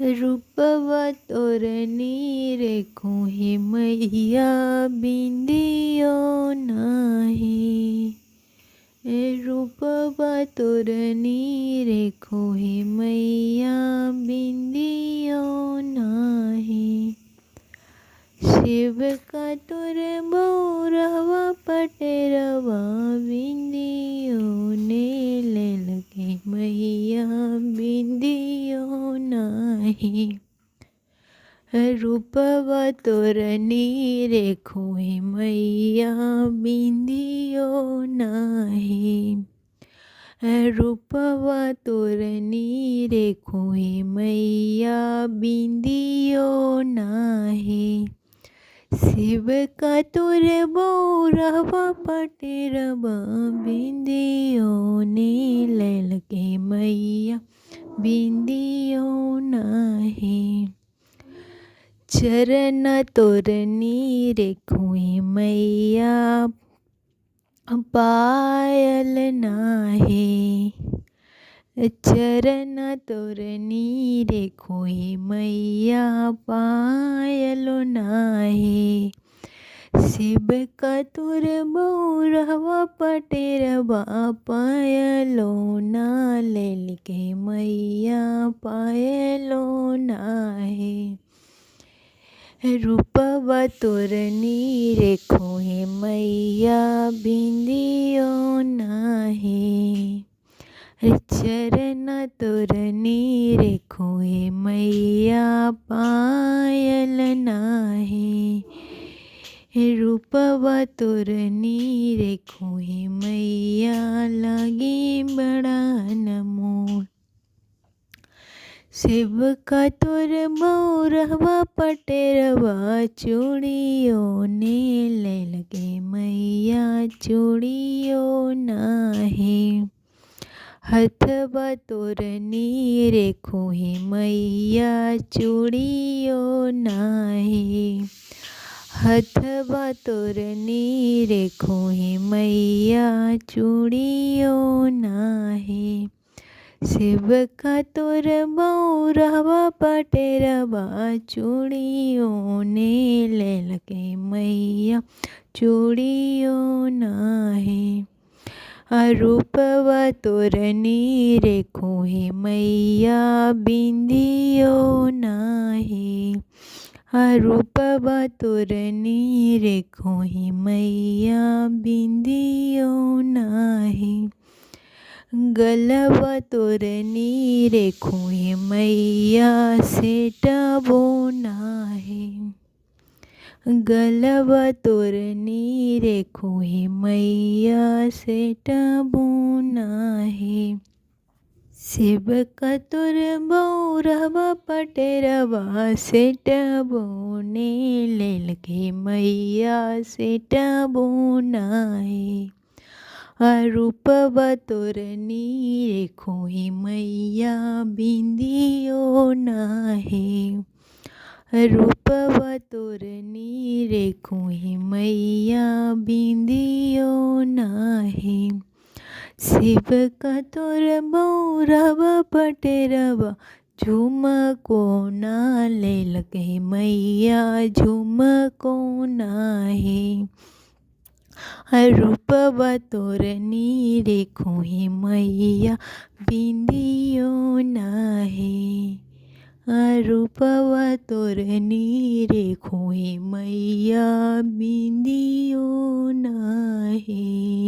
रूपवा तोर रेखो हे मैया बिंदियो नाही। रूपवा तोर रेखो हे मैया बिंदियो नाही। शिव का तोर बौरवा पटेरवा बिंदियो ने ले लगे मैया बिंदियो नाही। रूपवा तोर रेखो हे मैया बिंदियो नाही। रूपवा तोर रेखो हे मैया बिंदियो नाही। शिव का तोर बौरवा पटेरवा बिंदियो ने ले लगे मैया बिंदियो नाही। चरण तोर रेखो हे मैया पायल नाही। चरण तोर रेखो हे मैया पायलो नाही। शिव का तोर बौरवा पटेरवा पायलो ना ले लगे मैया पायलो नाही। रूपवा तोर रेखो हे मैया बिंदियो नाही। चरण तोर रेखो हे मैया पायल नाही। रूपवा तोर रेखो हे मैया लागे बड़ा अनमोल। शिव का तोर बौरवा पटेरवा चूड़ियो ने ले लगे मैया चूड़ियो नाही। हथवा तोर रेखो हे मैया चूड़ियो नाही। हथवा तोर रेखो हे मैया चूड़ियो नाही। शिव का तोर बौरवा पटेरवा चूड़ियो ने ले लगे मैया चूड़ियो नाही। रूपवा तोर रेखो हे मैया बिंदियो नाही। रूपवा तोर रेखो हे मैया बिंदियो नाही। गलवा तोर रेखो हे मैया सेटबो नाही। गलवा तोर रेखो हे मैया सेटबो नाही। शिव का तोर बौरवा पटेरवा सेटबो ने ले लगे मैया सेटबो नाही। रूपवा तोर रेखो हे मैया बिंदियो नाही। रूपवा तोर रेखो हे मैया बिंदियो नाही। शिव का तोर बौरवा पटेरवा झुमको ना ले लगे मैया झुमको नाही। रूपवा तोर रेखो हे मैया बिंदियो नाही। रूपवा तोर रेखो हे मैया बिंदियो नाही।